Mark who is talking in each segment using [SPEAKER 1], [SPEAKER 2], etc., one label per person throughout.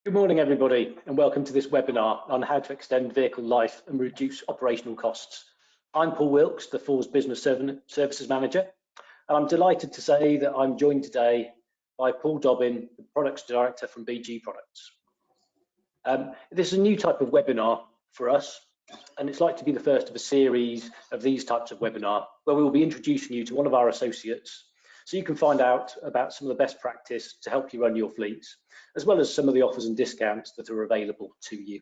[SPEAKER 1] Good morning, everybody, and welcome to this webinar on how to extend vehicle life and reduce operational costs. I'm Paul Wilkes, the Fors Business Services Manager, and I'm delighted to say that I'm joined today by Paul Dobbin, the Products Director from BG Products. This is a new type of webinar for us, and it's like to be the first of a series of these types of webinar where we will be introducing you to one of our associates so you can find out about some of the best practice to help you run your fleets, as well as some of the offers and discounts that are available to you.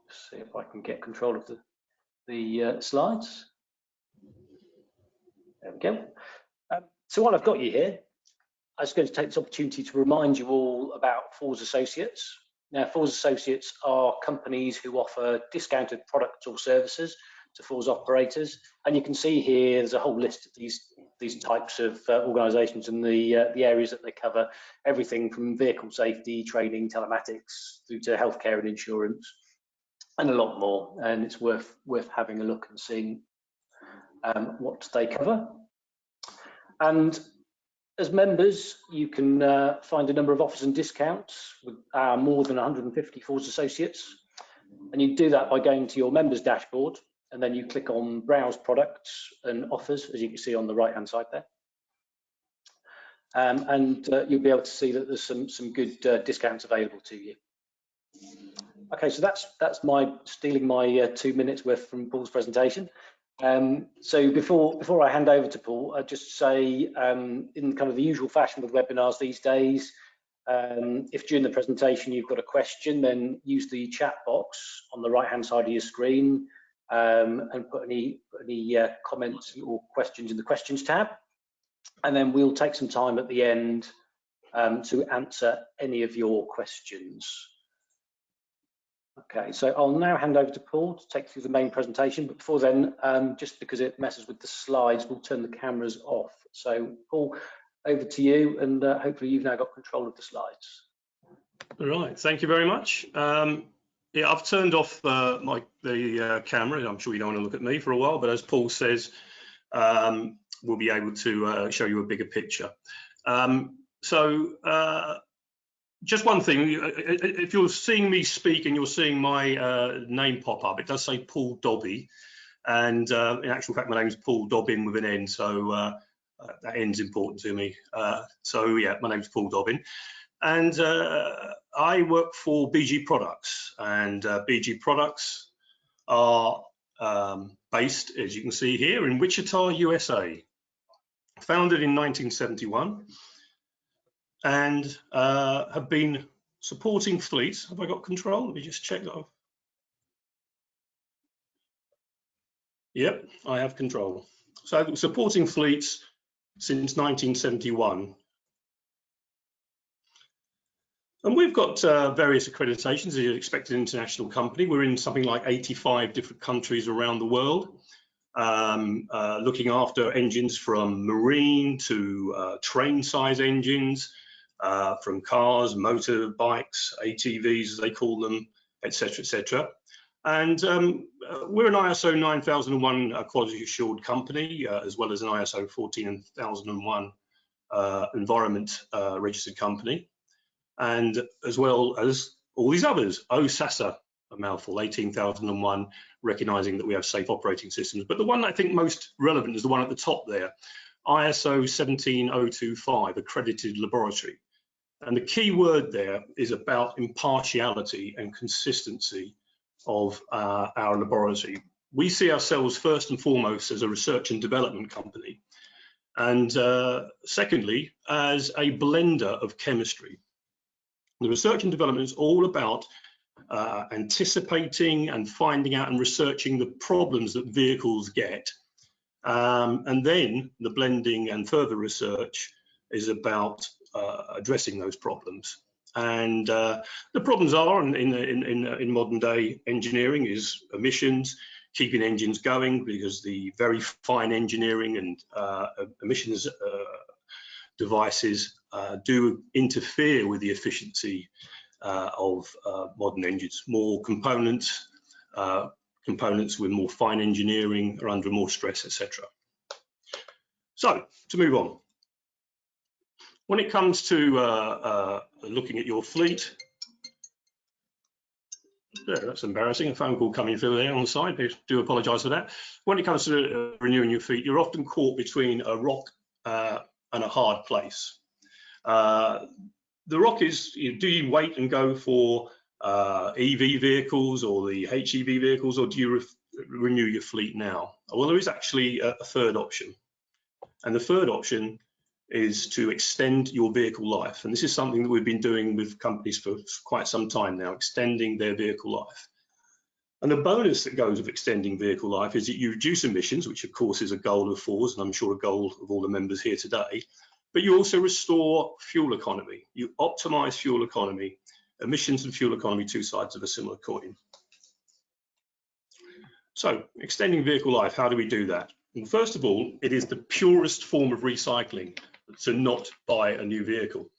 [SPEAKER 1] Let's see if I can get control of the slides. There we go. So while I've got you here, I was going to take this opportunity to remind you all about Fors Associates. Now, Fors Associates are companies who offer discounted products or services to Fors operators, and you can see here there's a whole list of these types of organisations and the areas that they cover, everything from vehicle safety, training, telematics, through to healthcare and insurance, and a lot more. And it's worth having a look and seeing what they cover. And as members, you can find a number of offers and discounts with our more than 150 Fors Associates, and you do that by going to your members dashboard, and then you click on Browse Products and Offers, as you can see on the right-hand side there. And you'll be able to see that there's some good discounts available to you. Okay, so that's stealing my 2 minutes worth from Paul's presentation. So before I hand over to Paul, I'd just say, in kind of the usual fashion with webinars these days, if during the presentation you've got a question, then use the chat box on the right-hand side of your screen, and put any comments or questions in the questions tab, and then we'll take some time at the end to answer any of your questions. Okay, so I'll now hand over to Paul to take you through the main presentation, but before then, just because it messes with the slides, we'll turn the cameras off. So Paul, over to you, and hopefully you've now got control of the slides.
[SPEAKER 2] All right, thank you very much. Yeah, I've turned off the camera. I'm sure you don't want to look at me for a while, but as Paul says, we'll be able to show you a bigger picture. Just one thing, if you're seeing me speak and you're seeing my name pop up, it does say Paul Dobby, and in actual fact my name's Paul Dobbin with an N, so that N's important to me. So yeah, my name's Paul Dobbin, and I work for BG Products, and BG Products are based, as you can see here, in Wichita, USA, founded in 1971. And have been supporting fleets. Have I got control? Let me just check that off. Yep, I have control. So supporting fleets since 1971. And we've got various accreditations, as you'd expect an international company. We're in something like 85 different countries around the world, looking after engines from marine to train size engines, from cars, motorbikes, ATVs as they call them, etc., etc. And we're an ISO 9001 quality assured company, as well as an ISO 14001 environment registered company, and as well as all these others. OSASA, a mouthful, 18001, recognizing that we have safe operating systems. But the one I think most relevant is the one at the top there, ISO 17025, accredited laboratory. And the key word there is about impartiality and consistency of our laboratory. We see ourselves first and foremost as a research and development company, and secondly, as a blender of chemistry. The research and development is all about anticipating and finding out and researching the problems that vehicles get. And then the blending and further research is about addressing those problems. And the problems are in modern day engineering is emissions, keeping engines going, because the very fine engineering and emissions devices do interfere with the efficiency of modern engines. More components, components with more fine engineering are under more stress, etc. So to move on. When it comes to looking at your fleet, yeah, that's embarrassing. A phone call coming through there on the side. I do apologise for that. When it comes to renewing your fleet, you're often caught between a rock and a hard place. The rock is, do you wait and go for EV vehicles or the HEV vehicles, or do you renew your fleet now? Well, there is actually a third option. And the third option is to extend your vehicle life. And this is something that we've been doing with companies for quite some time now, extending their vehicle life. And the bonus that goes with extending vehicle life is that you reduce emissions, which of course is a goal of FORS, and I'm sure a goal of all the members here today, but you also restore fuel economy. You optimize fuel economy. Emissions and fuel economy, two sides of a similar coin. So, extending vehicle life, how do we do that? Well, first of all, it is the purest form of recycling to not buy a new vehicle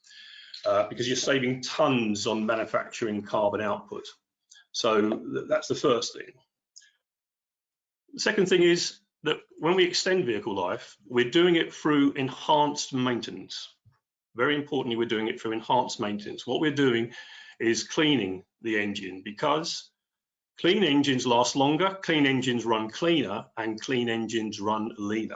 [SPEAKER 2] because you're saving tons on manufacturing carbon output. So that's the first thing. The second thing is that when we extend vehicle life, we're doing it through enhanced maintenance. Very importantly, we're doing it through enhanced maintenance. What we're doing is cleaning the engine, because clean engines last longer, clean engines run cleaner, and clean engines run leaner.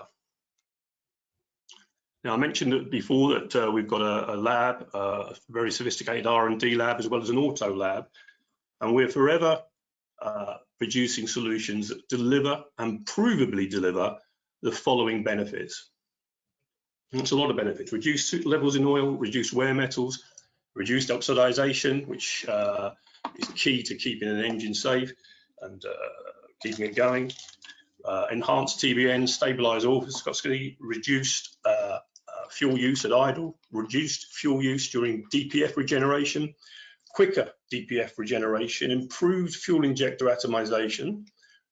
[SPEAKER 2] Now, I mentioned before that we've got a lab, a very sophisticated R&D lab, as well as an auto lab, and we're forever producing solutions that deliver and provably deliver the following benefits. It's a lot of benefits: reduced levels in oil, reduced wear metals, reduced oxidization, which is key to keeping an engine safe and keeping it going. Enhanced TBN, stabilized oil viscosity, reduced fuel use at idle, reduced fuel use during DPF regeneration, quicker DPF regeneration, improved fuel injector atomization,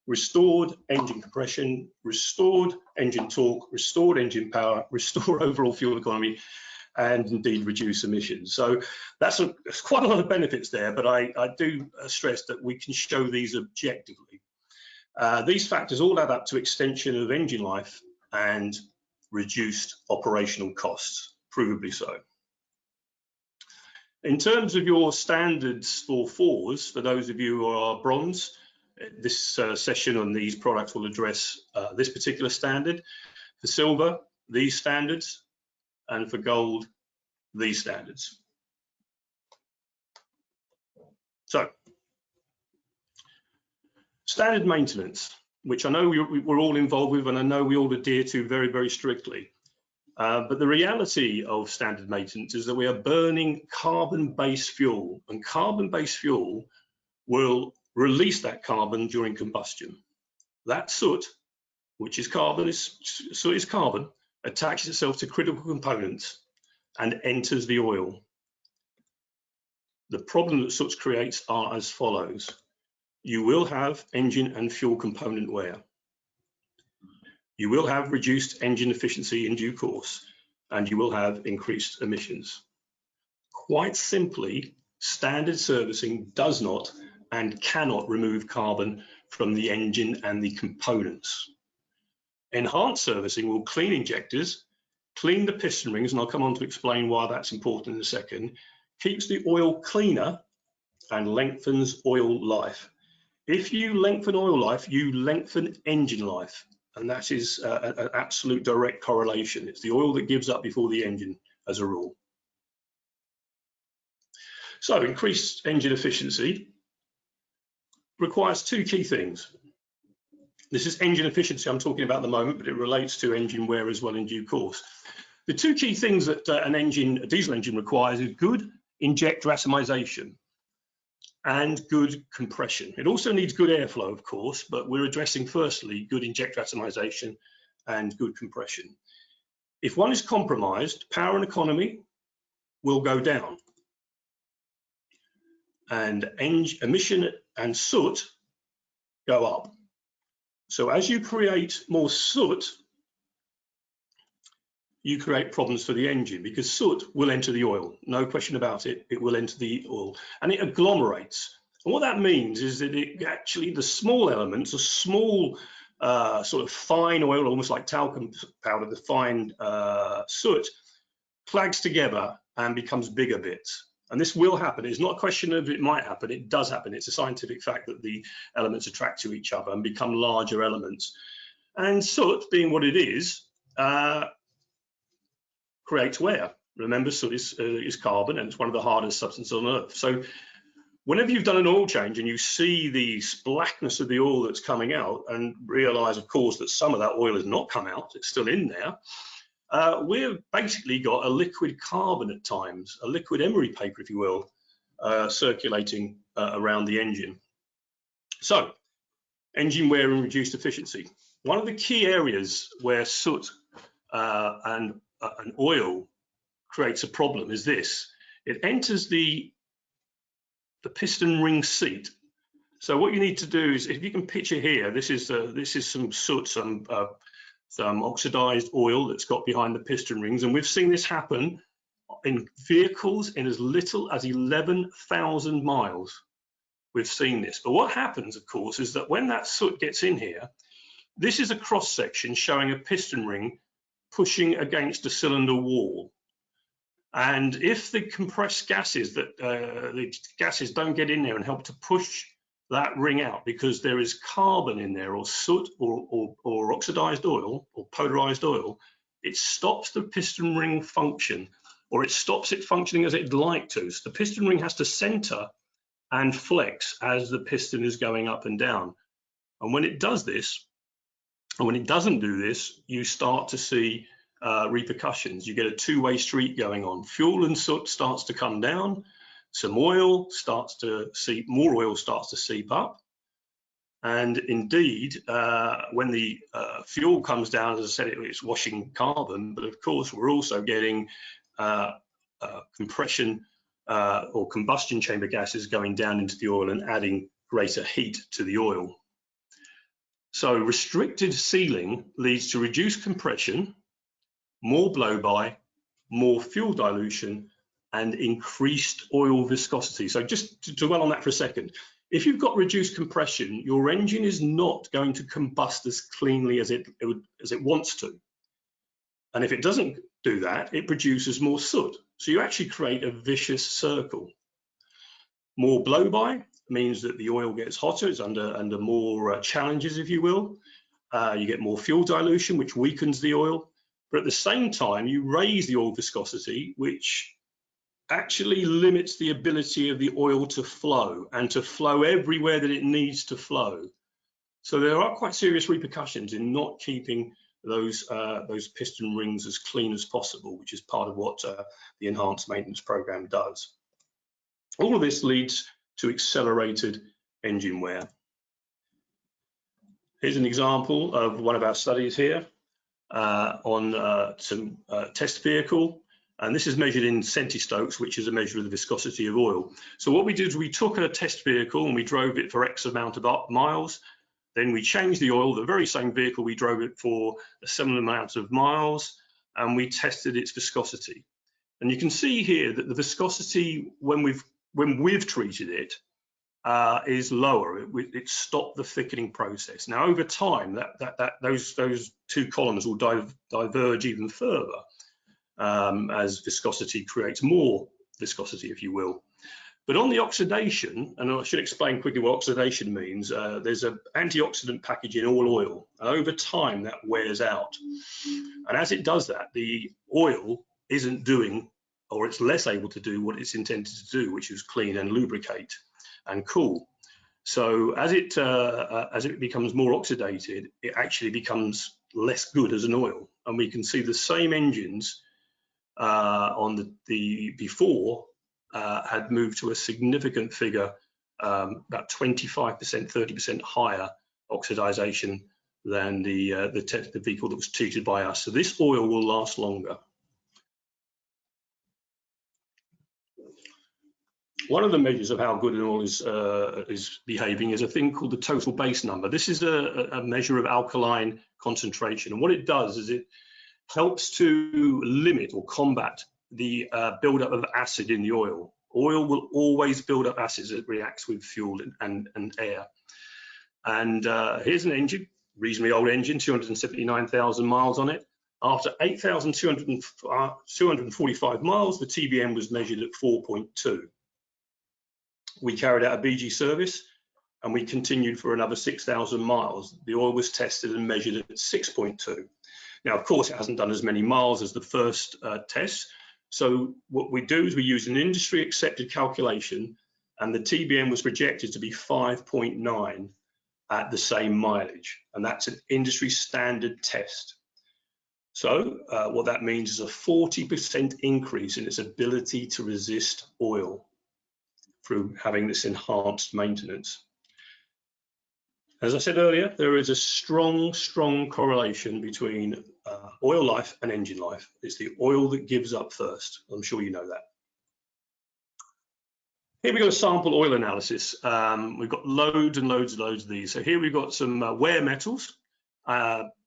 [SPEAKER 2] restored engine compression, restored engine torque, restored engine power, restore overall fuel economy, and indeed reduce emissions. So that's quite a lot of benefits there, but I do stress that we can show these objectively. These factors all add up to extension of engine life and reduced operational costs, provably so. In terms of your standards for FORS, for those of you who are bronze, this session on these products will address this particular standard. For silver, these standards, and for gold, these standards. So, standard maintenance, which I know we're all involved with, and I know we all adhere to very, very strictly. But the reality of standard maintenance is that we are burning carbon-based fuel, and carbon-based fuel will release that carbon during combustion. That soot, which is carbon, soot is carbon, attaches itself to critical components and enters the oil. The problem that soot creates are as follows. You will have engine and fuel component wear. You will have reduced engine efficiency in due course, and you will have increased emissions. Quite simply, standard servicing does not and cannot remove carbon from the engine and the components. Enhanced servicing will clean injectors, clean the piston rings, and I'll come on to explain why that's important in a second, keeps the oil cleaner and lengthens oil life. If you lengthen oil life, you lengthen engine life, and that is an absolute direct correlation. It's the oil that gives up before the engine, as a rule. So increased engine efficiency requires two key things. This is engine efficiency I'm talking about at the moment, but it relates to engine wear as well in due course. The two key things that a diesel engine requires is good injector atomization and good compression. It also needs good airflow, of course, but we're addressing firstly good injector atomization and good compression. If one is compromised, power and economy will go down, and emission and soot go up. So as you create more soot, you create problems for the engine, because soot will enter the oil, no question about it. It will enter the oil and it agglomerates. And what that means is that it actually, the small elements, a small sort of fine oil, almost like talcum powder, the fine soot, clags together and becomes bigger bits. And this will happen. It's not a question of it might happen, it does happen. It's a scientific fact that the elements attract to each other and become larger elements. And soot, being what it is, creates wear. Remember, soot is carbon, and it's one of the hardest substances on Earth. So whenever you've done an oil change and you see the blackness of the oil that's coming out and realize, of course, that some of that oil has not come out, it's still in there, we've basically got a liquid carbon at times, a liquid emery paper, if you will, circulating around the engine. So, engine wear and reduced efficiency. One of the key areas where soot and oil creates a problem is this. It enters the piston ring seat. So what you need to do is, if you can picture here, this is some soot, some oxidized oil that's got behind the piston rings, and we've seen this happen in vehicles in as little as 11,000 miles. We've seen this. But what happens, of course, is that when that soot gets in here, this is a cross section showing a piston ring pushing against a cylinder wall. And if the compressed gases, the gases don't get in there and help to push that ring out, because there is carbon in there, or soot, or oxidized oil, or polarized oil, it stops the piston ring function, or it stops it functioning as it'd like to. So the piston ring has to center and flex as the piston is going up and down. And when it does this, and when it doesn't do this, you start to see repercussions. You get a two-way street going on. Fuel and soot starts to come down. Some oil starts to seep, more oil starts to seep up. And indeed, when the fuel comes down, as I said, it's washing carbon, but of course, we're also getting compression or combustion chamber gases going down into the oil and adding greater heat to the oil. So restricted sealing leads to reduced compression, more blow-by, more fuel dilution, and increased oil viscosity. So just to dwell on that for a second, if you've got reduced compression, your engine is not going to combust as cleanly as it wants to. And if it doesn't do that, it produces more soot. So you actually create a vicious circle. More blow-by means that the oil gets hotter, it's under more challenges, if you will. You get more fuel dilution, which weakens the oil. But at the same time, you raise the oil viscosity, which actually limits the ability of the oil to flow, and to flow everywhere that it needs to flow. So there are quite serious repercussions in not keeping those piston rings as clean as possible, which is part of what the enhanced maintenance program does. All of this leads to accelerated engine wear. Here's an example of one of our studies here on some test vehicle. And this is measured in centistokes, which is a measure of the viscosity of oil. So what we did is we took a test vehicle and we drove it for X amount of miles. Then we changed the oil, the very same vehicle, we drove it for a similar amount of miles, and we tested its viscosity. And you can see here that the viscosity, when we've treated it, is lower. It stopped the thickening process. Now, over time, those two columns will diverge even further. As viscosity creates more viscosity, if you will. But on the oxidation, and I should explain quickly what oxidation means, there's an antioxidant package in all oil, and over time that wears out. And as it does that, the oil isn't doing, or it's less able to do what it's intended to do, which is clean and lubricate and cool. So as it becomes more oxidated, it actually becomes less good as an oil. And we can see the same engines on the before had moved to a significant figure, about 25%, 30% higher oxidization than the vehicle that was treated by us. So this oil will last longer. One of the measures of how good an oil is behaving is a thing called the total base number. This is a measure of alkaline concentration, and what it does is it helps to limit or combat the buildup of acid in the oil. Oil will always build up acids as it reacts with fuel and air. And here's an engine, reasonably old engine, 279,000 miles on it. After 8,245 miles, the TBM was measured at 4.2. We carried out a BG service and we continued for another 6,000 miles. The oil was tested and measured at 6.2. Now, of course, it hasn't done as many miles as the first test. So what we do is we use an industry accepted calculation, and the TBM was projected to be 5.9 at the same mileage. And that's an industry standard test. So what that means is a 40% increase in its ability to resist oil through having this enhanced maintenance. As I said earlier, there is a strong correlation between oil life and engine life. It's the oil that gives up first. I'm sure you know that. Here we've got a sample oil analysis. We've got loads and loads of these. So here we've got some wear metals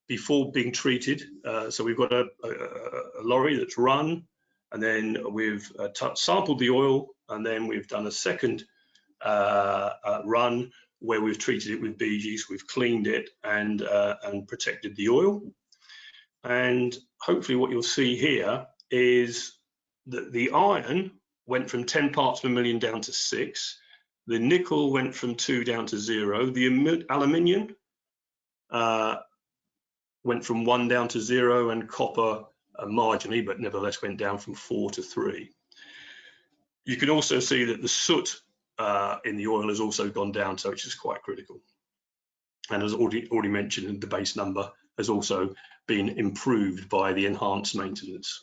[SPEAKER 2] before being treated. So we've got a lorry that's run, and then we've sampled the oil, and then we've done a second run where we've treated it with BGs, we've cleaned it and protected the oil. And hopefully what you'll see here is that the iron went from 10 parts per million down to 6. The nickel went from 2 down to 0. The aluminium went from 1 down to 0, and copper marginally, but nevertheless went down from 4 to 3. You can also see that the soot in the oil has also gone down, so which is quite critical. And as already mentioned, the base number has also been improved by the enhanced maintenance.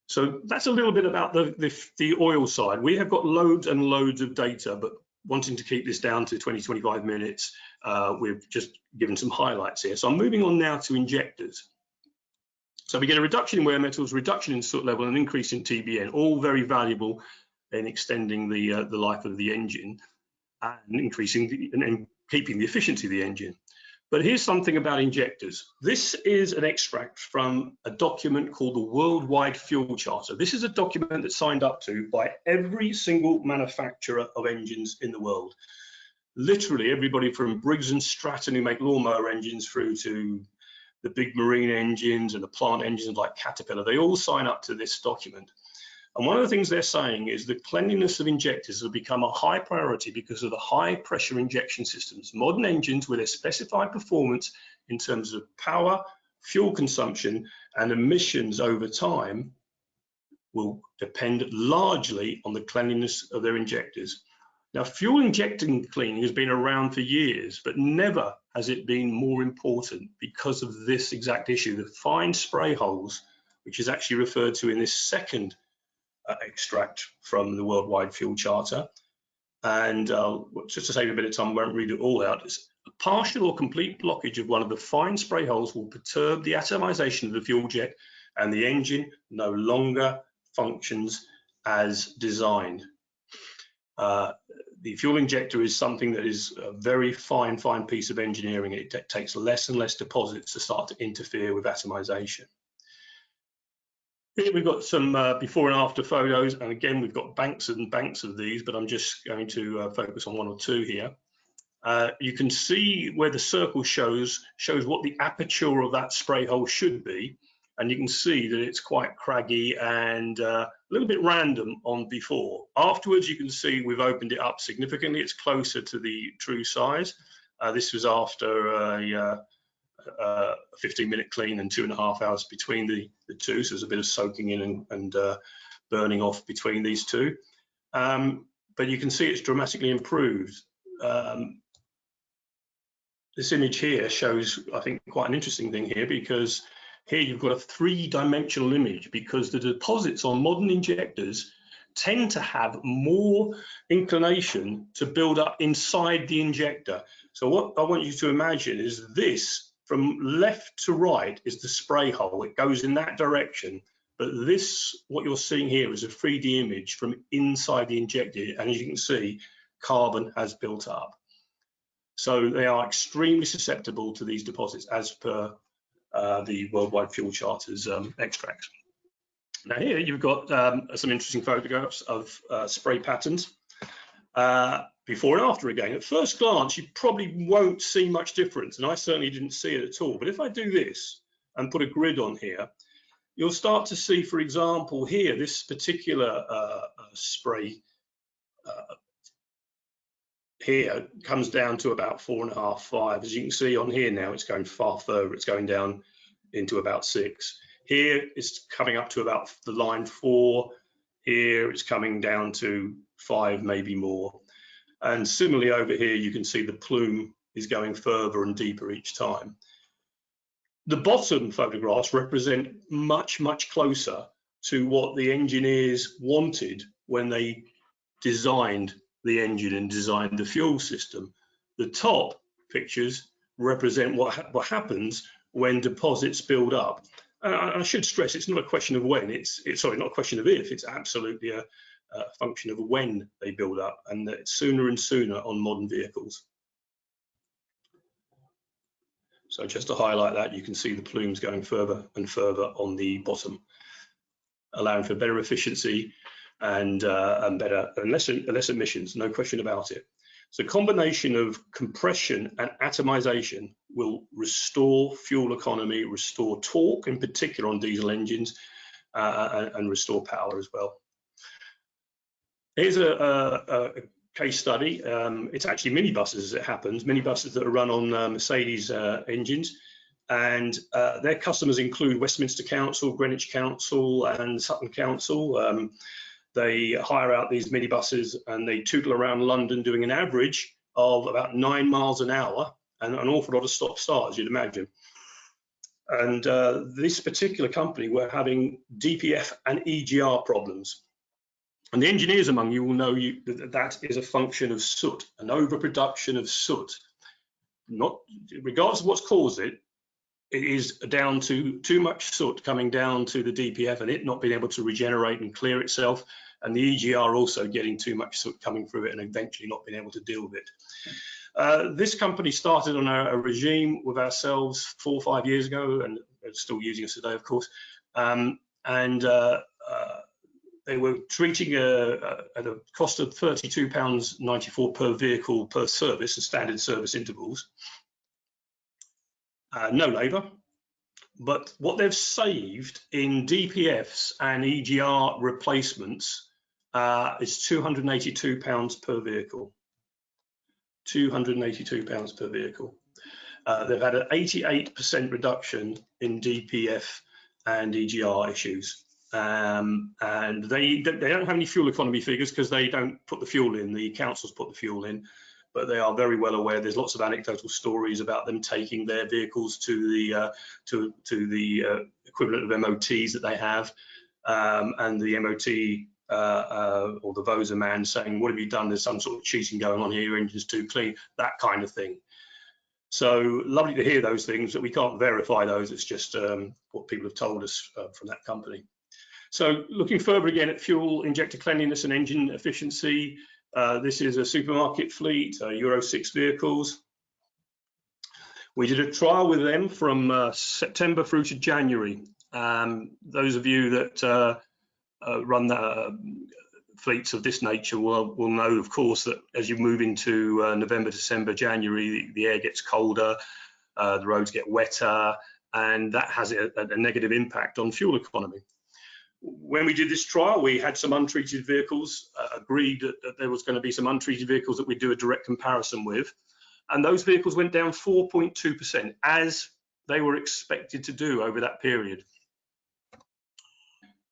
[SPEAKER 2] So that's a little bit about the oil side. We have got loads and loads of data, but wanting to keep this down to 20-25 minutes, we've just given some highlights here. So I'm moving on now to injectors. So we get a reduction in wear metals, reduction in soot level, and an increase in TBN, all very valuable in extending the life of the engine and increasing and keeping the efficiency of the engine. But here's something about injectors. This is an extract from a document called the Worldwide Fuel Charter. This is a document that's signed up to by every single manufacturer of engines in the world. Literally everybody from Briggs & Stratton, who make lawnmower engines, through to the big marine engines and the plant engines like Caterpillar, they all sign up to this document. And one of the things they're saying is the cleanliness of injectors has become a high priority because of the high pressure injection systems. Modern engines with their specified performance in terms of power, fuel consumption, and emissions over time will depend largely on the cleanliness of their injectors. Now, fuel injecting cleaning has been around for years, but never has it been more important because of this exact issue, the fine spray holes, which is actually referred to in this second extract from the Worldwide Fuel Charter. And just to save a bit of time, I won't read it all out. It's a partial or complete blockage of one of the fine spray holes will perturb the atomization of the fuel jet, and the engine no longer functions as designed. The fuel injector is something that is a very fine piece of engineering. It takes less and less deposits to start to interfere with atomization. Here we've got some before and after photos, and again we've got banks and banks of these, but I'm just going to focus on one or two here. You can see where the circle shows what the aperture of that spray hole should be, and you can see that it's quite craggy and a little bit random on before. Afterwards, you can see we've opened it up significantly. It's closer to the true size. This was after a 15-minute clean and 2.5 hours between the two, so there's a bit of soaking in and burning off between these two. But you can see it's dramatically improved. This image here shows, I think, quite an interesting thing here, because here you've got a 3-dimensional image, because the deposits on modern injectors tend to have more inclination to build up inside the injector. So what I want you to imagine is this, from left to right, is the spray hole. It goes in that direction. But this, what you're seeing here, is a 3D image from inside the injector. And as you can see, carbon has built up. So they are extremely susceptible to these deposits as per the Worldwide Fuel Charter's extracts. Now here you've got some interesting photographs of spray patterns. Before and after again. At first glance, you probably won't see much difference, and I certainly didn't see it at all. But if I do this, and put a grid on here, you'll start to see, for example, here, this particular spray here comes down to about 4.5, 5. As you can see on here now, it's going far further. It's going down into about 6. Here it's coming up to about the line 4. Here it's coming down to 5, maybe more. And similarly over here, you can see the plume is going further and deeper each time. The bottom photographs represent much, much closer to what the engineers wanted when they designed the engine and designed the fuel system. The top pictures represent what happens when deposits build up. I should stress, it's not a question of when, it's sorry, not a question of if, it's absolutely a function of when they build up, and it's sooner and sooner on modern vehicles. So just to highlight that, you can see the plumes going further and further on the bottom, allowing for better efficiency and less emissions, no question about it. So a combination of compression and atomization will restore fuel economy, restore torque, in particular on diesel engines, and restore power as well. Here's a case study. It's actually minibuses, as it happens, minibuses that are run on Mercedes engines. And their customers include Westminster Council, Greenwich Council, and Sutton Council. They hire out these minibuses and they tootle around London doing an average of about 9 miles an hour and an awful lot of stop-start, as you'd imagine. And this particular company were having DPF and EGR problems. And the engineers among you will know that is a function of soot, an overproduction of soot. Not regardless of what's caused it, it is down to too much soot coming down to the DPF and it not being able to regenerate and clear itself, and the EGR also getting too much soot coming through it and eventually not being able to deal with it. This company started on a regime with ourselves 4 or 5 years ago, and they're still using us today, of course. They were treating at a cost of £32.94 per vehicle per service, and standard service intervals. No labour, but what they've saved in DPFs and EGR replacements is £282 per vehicle. £282 per vehicle. They've had an 88% reduction in DPF and EGR issues. And they don't have any fuel economy figures because they don't put the fuel in, the councils put the fuel in, but they are very well aware. There's lots of anecdotal stories about them taking their vehicles to the equivalent of MOTs that they have, and the MOT or the VOSA man saying, what have you done? There's some sort of cheating going on here, your engine's too clean, that kind of thing. So lovely to hear those things, but we can't verify those. It's just what people have told us from that company. So looking further again at fuel injector cleanliness and engine efficiency, this is a supermarket fleet, Euro 6 vehicles. We did a trial with them from September through to January. Those of you that run fleets of this nature will know, of course, that as you move into November, December, January, the air gets colder, the roads get wetter, and that has a negative impact on fuel economy. When we did this trial, we had some untreated vehicles, agreed that there was going to be some untreated vehicles that we'd do a direct comparison with, and those vehicles went down 4.2%, as they were expected to do over that period.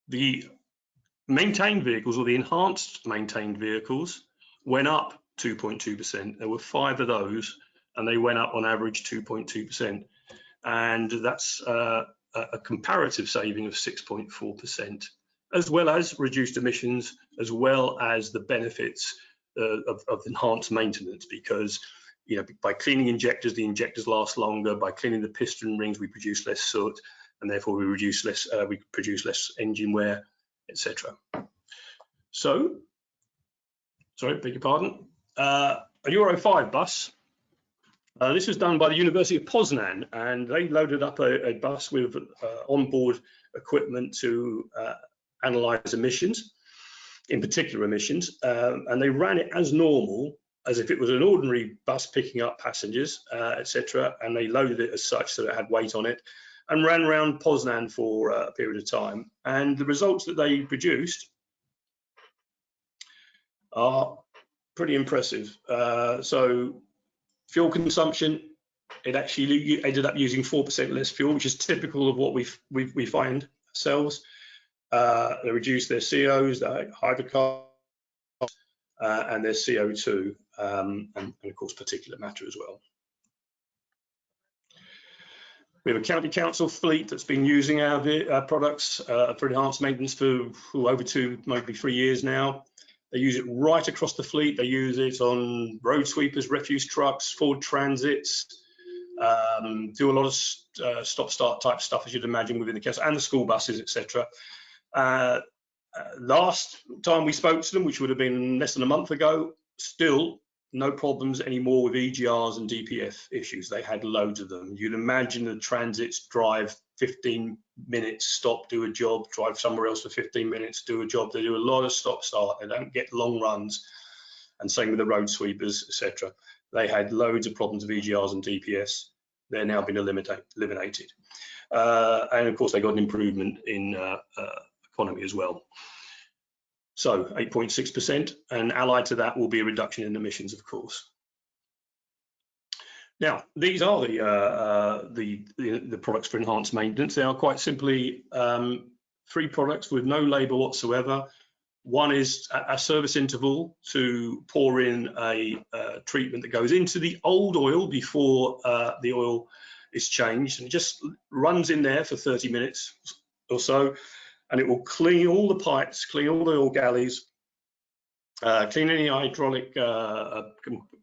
[SPEAKER 2] The maintained vehicles, or the enhanced maintained vehicles, went up 2.2%. There were 5 of those, and they went up on average 2.2%, and that's a comparative saving of 6.4%, as well as reduced emissions, as well as the benefits of enhanced maintenance, because by cleaning injectors, the injectors last longer. By cleaning the piston rings, we produce less soot, and therefore we produce less engine wear, etc. So, sorry, beg your pardon. A Euro 5 bus. This was done by the University of Poznan, and they loaded up a bus with onboard equipment to analyze emissions, in particular emissions, and they ran it as normal, as if it was an ordinary bus picking up passengers, etc. And they loaded it as such, so it had weight on it. and ran around Poznan for a period of time. And the results that they produced are pretty impressive. So fuel consumption, it actually ended up using 4% less fuel, which is typical of what we find ourselves. They reduced their COs, their hydrocarbons, and their CO2, and of course particulate matter as well. We have a county council fleet that's been using our products for enhanced maintenance for over 2, maybe 3 years now. They use it right across the fleet. They use it on road sweepers, refuse trucks, Ford Transits, do a lot of stop-start type stuff, as you'd imagine, within the council, and the school buses, etc. Last time we spoke to them, which would have been less than a month ago, still no problems anymore with EGRs and DPF issues. They had loads of them. You'd imagine the transits drive 15 minutes, stop, do a job, drive somewhere else for 15 minutes, do a job. They do a lot of stop-start. They don't get long runs. And same with the road sweepers, etc. They had loads of problems with EGRs and DPS. They're now been eliminated. And of course, they got an improvement in economy as well. So 8.6%, and allied to that will be a reduction in emissions, of course. Now, these are the products for enhanced maintenance. They are quite simply 3 products with no label whatsoever. One is a service interval to pour in a treatment that goes into the old oil before the oil is changed, and it just runs in there for 30 minutes or so, and it will clean all the pipes, clean all the oil galleys, clean any hydraulic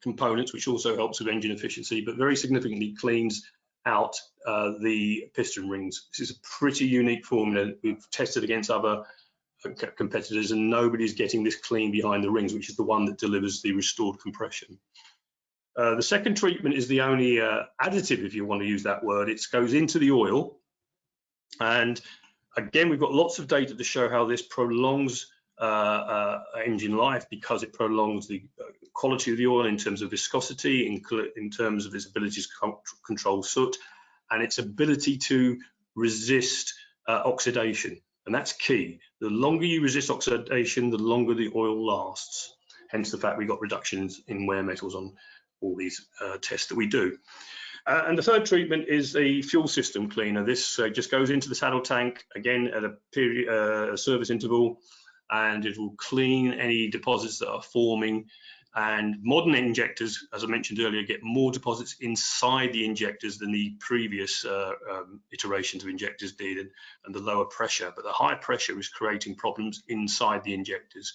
[SPEAKER 2] components, which also helps with engine efficiency, but very significantly cleans out the piston rings. This is a pretty unique formula. We've tested against other competitors, and nobody's getting this clean behind the rings, which is the one that delivers the restored compression. The second treatment is the only additive, if you want to use that word. It goes into the oil, and again, we've got lots of data to show how this prolongs engine life, because it prolongs the quality of the oil in terms of viscosity, in terms of its ability to control soot, and its ability to resist oxidation. And that's key. The longer you resist oxidation, the longer the oil lasts. Hence the fact we got reductions in wear metals on all these tests that we do. And the third treatment is a fuel system cleaner. This just goes into the saddle tank, again at a service interval, and it will clean any deposits that are forming. And modern injectors, as I mentioned earlier, get more deposits inside the injectors than the previous iterations of injectors did, and the lower pressure. But the high pressure is creating problems inside the injectors.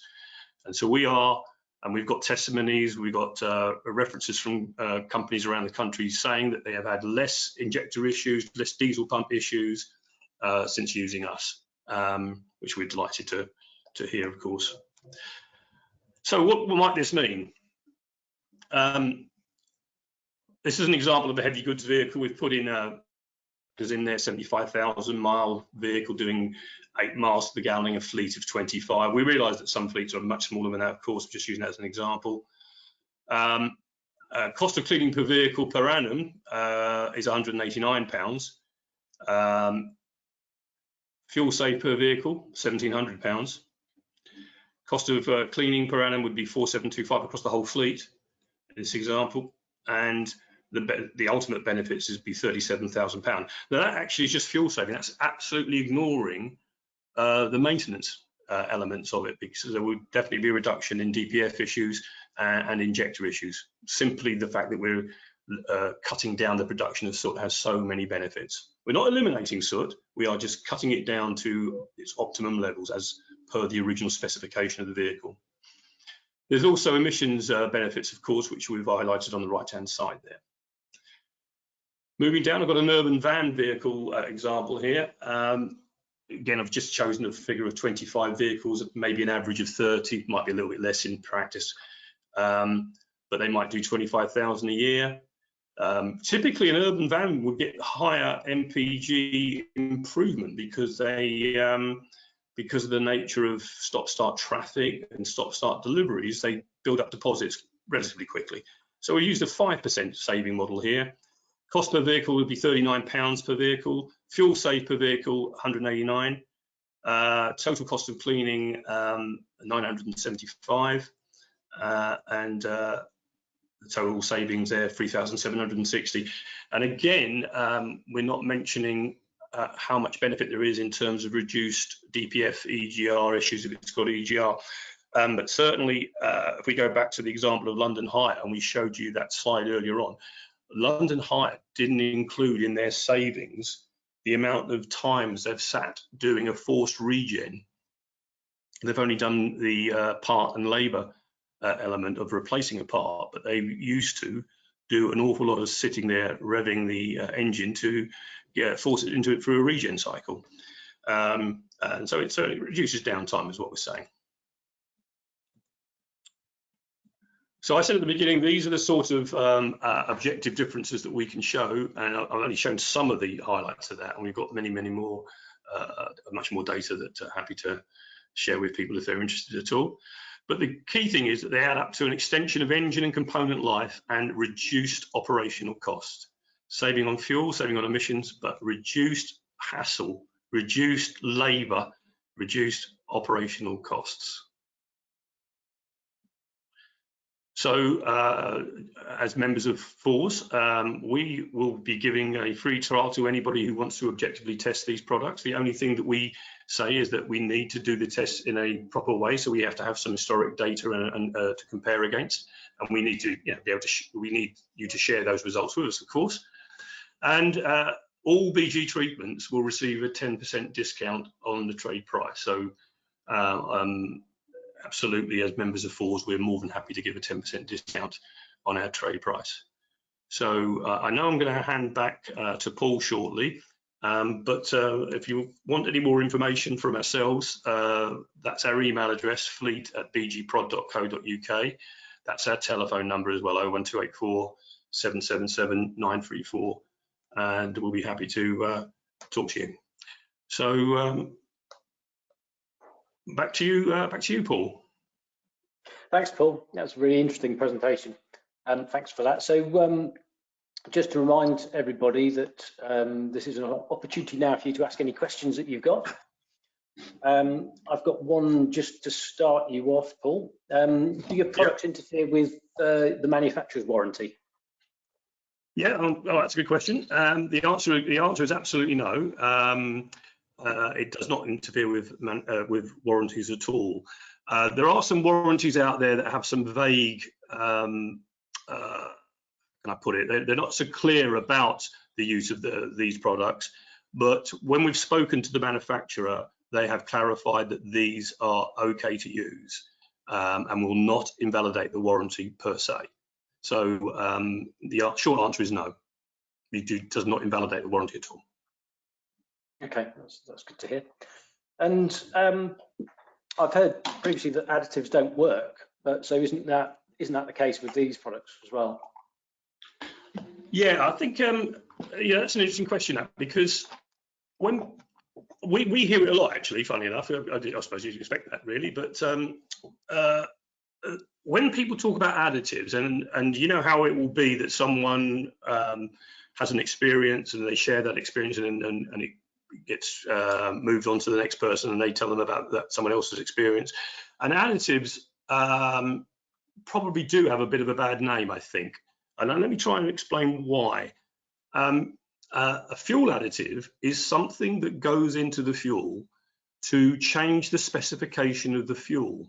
[SPEAKER 2] And so we've got testimonies, we've got references from companies around the country saying that they have had less injector issues, less diesel pump issues since using us, which we're delighted to hear, of course. So what might this mean? This is an example of a heavy goods vehicle. We've put in there, 75,000 mile vehicle doing 8 miles to the gallon, a fleet of 25. We realise that some fleets are much smaller than that, of course, just using that as an example. Cost of cleaning per vehicle per annum is £189. Fuel save per vehicle, £1,700. Cost of cleaning per annum would be £4,725 across the whole fleet, in this example, and the ultimate benefits would be £37,000. Now that actually is just fuel saving. That's absolutely ignoring the maintenance elements of it, because there would definitely be a reduction in DPF issues and injector issues. Simply the fact that we're cutting down the production of soot has so many benefits. We're not eliminating soot, we are just cutting it down to its optimum levels as per the original specification of the vehicle. There's also emissions benefits, of course, which we've highlighted on the right-hand side there. Moving down, I've got an urban van vehicle example here. Again, I've just chosen a figure of 25 vehicles, maybe an average of 30, might be a little bit less in practice, but they might do 25,000 a year. Typically, an urban van would get higher MPG improvement because because of the nature of stop-start traffic and stop-start deliveries, they build up deposits relatively quickly. So we used a 5% saving model here. Cost per vehicle would be £39 per vehicle. Fuel saved per vehicle, 189. Total cost of cleaning, 975. And the total savings there, 3,760. And again, we're not mentioning how much benefit there is in terms of reduced DPF, EGR issues if it's got EGR. But certainly, if we go back to the example of London Hire, and we showed you that slide earlier on, London Hire didn't include in their savings the amount of times they've sat doing a forced regen. They've only done the part and labour element of replacing a part, but they used to do an awful lot of sitting there revving the engine to force it into it through a regen cycle. And so it certainly reduces downtime, is what we're saying. So I said at the beginning, these are the sort of objective differences that we can show, and I've only shown some of the highlights of that, and we've got many, many more, much more data that I'm happy to share with people if they're interested at all. But the key thing is that they add up to an extension of engine and component life and reduced operational cost. Saving on fuel, saving on emissions, but reduced hassle, reduced labour, reduced operational costs. So as members of FORS, we will be giving a free trial to anybody who wants to objectively test these products. The only thing that we say is that we need to do the tests in a proper way. So we have to have some historic data and to compare against, and we need to be able to, we need you to share those results with us, of course. And all BG treatments will receive a 10% discount on the trade price. So absolutely, as members of FORS, we're more than happy to give a 10% discount on our trade price. So I know I'm going to hand back to Paul shortly, but if you want any more information from ourselves, that's our email address, fleet@bgprod.co.uk. That's our telephone number as well, 01284 777 934, and we'll be happy to talk to you. So back to you, Paul.
[SPEAKER 1] Thanks, Paul. That was a really interesting presentation, and thanks for that. So just to remind everybody that this is an opportunity now for you to ask any questions that you've got. I've got one just to start you off, Paul. Do your products interfere with the manufacturer's warranty?
[SPEAKER 2] Yeah, oh, that's a good question. The answer is absolutely no. It does not interfere with warranties at all. There are some warranties out there that have some vague, can I put it, they're not so clear about the use of these products, but when we've spoken to the manufacturer, they have clarified that these are okay to use and will not invalidate the warranty per se. So the short answer is no, it does not invalidate the warranty at all.
[SPEAKER 1] Okay, that's good to hear. And I've heard previously that additives don't work, but so isn't that the case with these products as well?
[SPEAKER 2] Yeah, I think yeah, that's an interesting question, because when we hear it a lot, actually, funny enough, I suppose you'd expect that really, but when people talk about additives, and you know how it will be that someone has an experience and they share that experience and it gets moved on to the next person and they tell them about someone else's experience. And additives probably do have a bit of a bad name, I think. And let me try and explain why. A fuel additive is something that goes into the fuel to change the specification of the fuel.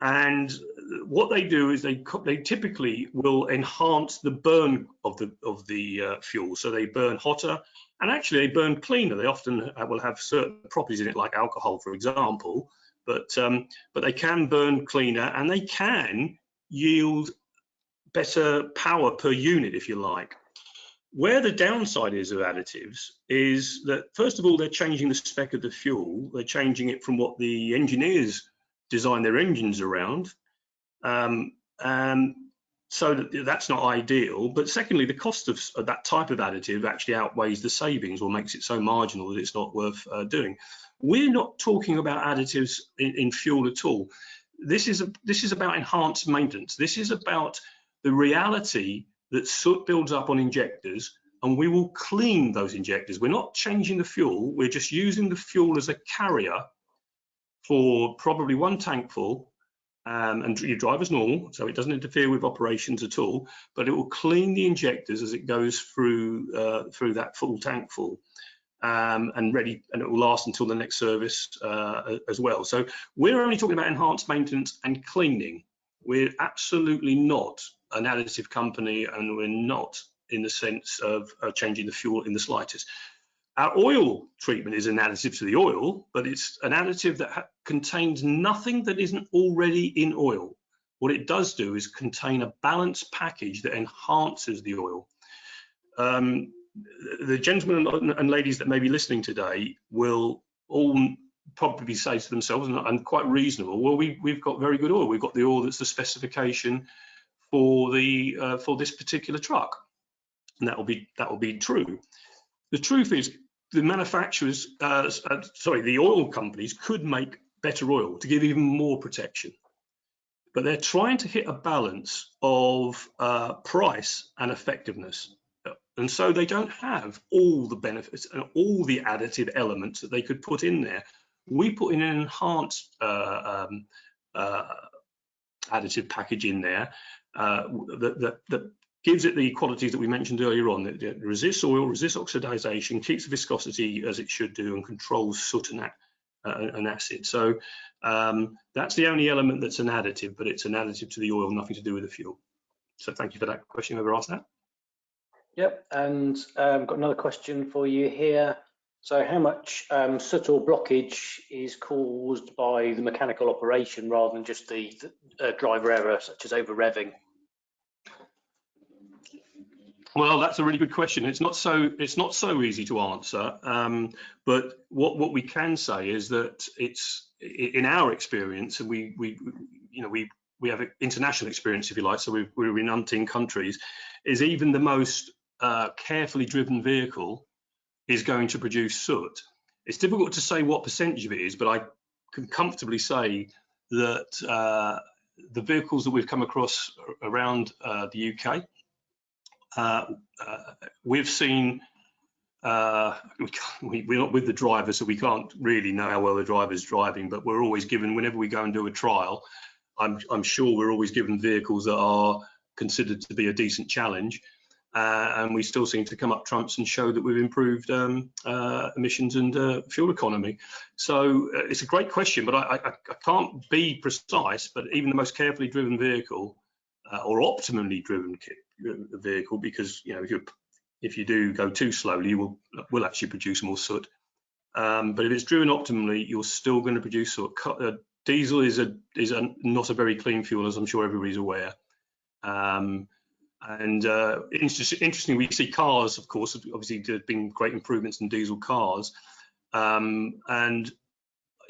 [SPEAKER 2] And what they do is they typically will enhance the burn of the fuel. So they burn hotter, and actually they burn cleaner. They often will have certain properties in it, like alcohol, for example, but they can burn cleaner, and they can yield better power per unit, if you like. Where the downside is of additives is that, first of all, they're changing the spec of the fuel. They're changing it from what the engineers design their engines around. So that's not ideal. But secondly, the cost of that type of additive actually outweighs the savings, or makes it so marginal that it's not worth doing. We're not talking about additives in fuel at all. This is about enhanced maintenance. This is about the reality that soot builds up on injectors, and we will clean those injectors. We're not changing the fuel, we're just using the fuel as a carrier for probably one tank full, and you drive as normal, so it doesn't interfere with operations at all, but it will clean the injectors as it goes through that full tank full. And it will last until the next service as well. So we're only talking about enhanced maintenance and cleaning. We're absolutely not an additive company, and we're not in the sense of changing the fuel in the slightest. Our oil treatment is an additive to the oil, but it's an additive that contains nothing that isn't already in oil. What it does do is contain a balanced package that enhances the oil. The gentlemen and ladies that may be listening today will all probably say to themselves, and quite reasonable, well, we've got very good oil. We've got the oil that's the specification for this particular truck, and that will be true. The truth is, the manufacturers, the oil companies could make better oil to give even more protection, but they're trying to hit a balance of price and effectiveness. And so they don't have all the benefits and all the additive elements that they could put in there. We put in an enhanced additive package in there that gives it the qualities that we mentioned earlier on, that it resists oil, resists oxidization, keeps the viscosity as it should do, and controls soot and acid. So that's the only element that's an additive, but it's an additive to the oil, nothing to do with the fuel. So thank you for that question. Whoever asked that.
[SPEAKER 1] Yep, and got another question for you here. So how much soot or blockage is caused by the mechanical operation rather than just the driver error, such as over revving?
[SPEAKER 2] Well, that's a really good question. It's not so easy to answer, but what we can say is that it's, in our experience, and we have international experience, if you like, so we're in umpteen countries, is even the most carefully driven vehicle is going to produce soot. It's difficult to say what percentage of it is, but I can comfortably say that the vehicles that we've come across around the UK, we've seen, we're not with the driver, so we can't really know how well the driver's driving, but we're always given, whenever we go and do a trial, I'm sure we're always given vehicles that are considered to be a decent challenge, and we still seem to come up trumps and show that we've improved emissions and fuel economy. So it's a great question, but I can't be precise, but even the most carefully driven vehicle or optimally driven vehicle, because if you do go too slowly, you will actually produce more soot. But if it's driven optimally, you're still going to produce soot. Diesel is not a very clean fuel, as I'm sure everybody's aware. Interestingly, we see cars, of course, obviously there's been great improvements in diesel cars, and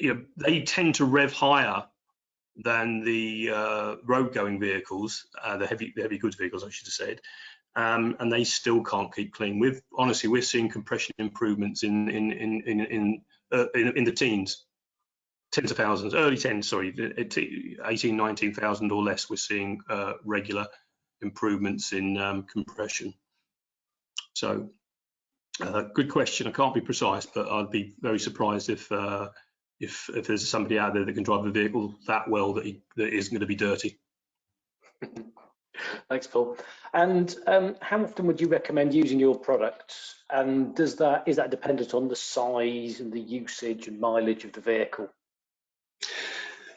[SPEAKER 2] they tend to rev higher than the road-going vehicles, the heavy goods vehicles, I should have said, and they still can't keep clean. Honestly, we're seeing compression improvements in the teens, tens of thousands, early tens, sorry, 18, 19,000 or less. We're seeing regular improvements in compression. So good question. I can't be precise, but I'd be very surprised if there's somebody out there that can drive a vehicle that well that isn't going to be dirty.
[SPEAKER 1] Thanks, Paul. And how often would you recommend using your products? And is that dependent on the size and the usage and mileage of the vehicle?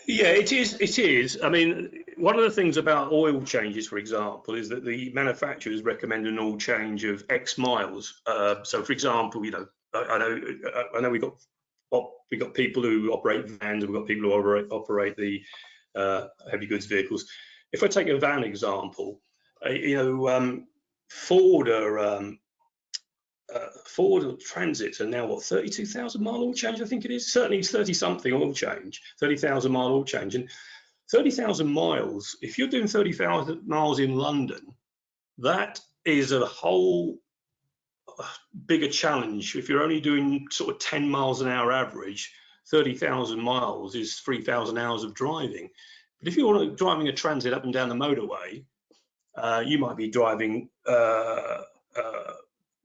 [SPEAKER 2] Yeah, it is. It is. I mean, one of the things about oil changes, for example, is that the manufacturers recommend an oil change of X miles. So, for example, I know we've got people who operate vans, and we've got people who operate the heavy goods vehicles. If I take a van example, Ford Transits are now, what, 32,000 mile oil change, I think it is. Certainly 30 something oil change, 30,000 mile oil change. And 30,000 miles, if you're doing 30,000 miles in London, that is a whole bigger challenge. If you're only doing sort of 10 miles an hour average, 30,000 miles is 3,000 hours of driving. But if you're driving a Transit up and down the motorway, you might be driving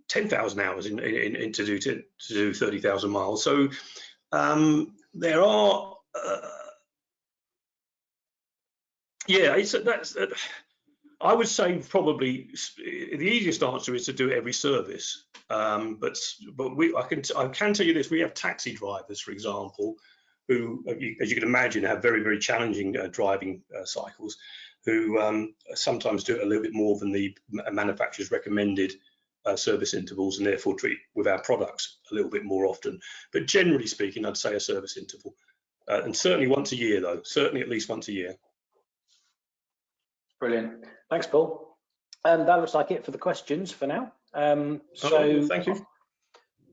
[SPEAKER 2] 10,000 hours to do 30,000 miles. So there are, I would say probably the easiest answer is to do every service. But I can tell you this: we have taxi drivers, for example, who, as you can imagine, have very, very challenging driving cycles, who sometimes do it a little bit more than the manufacturer's recommended service intervals, and therefore treat with our products a little bit more often. But generally speaking, I'd say a service interval, and certainly once a year, though. Certainly at least once a year.
[SPEAKER 1] Brilliant. Thanks, Paul. And that looks like it for the questions for now.
[SPEAKER 2] Thank you.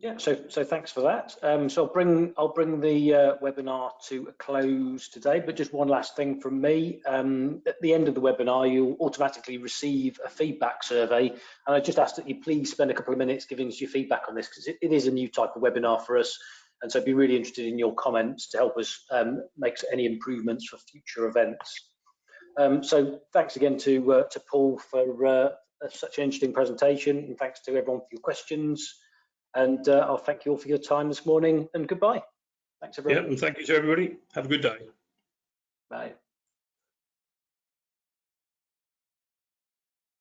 [SPEAKER 1] Yeah, so thanks for that. So I'll bring the webinar to a close today, but just one last thing from me. At the end of the webinar, you'll automatically receive a feedback survey, and I just ask that you please spend a couple of minutes giving us your feedback on this, because it is a new type of webinar for us, and so I'd be really interested in your comments to help us make any improvements for future events. So thanks again to Paul for such an interesting presentation, and thanks to everyone for your questions. And I'll thank you all for your time this morning, and goodbye. Thanks, everyone.
[SPEAKER 2] Yeah, and thank you to everybody. Have a good day.
[SPEAKER 1] Bye.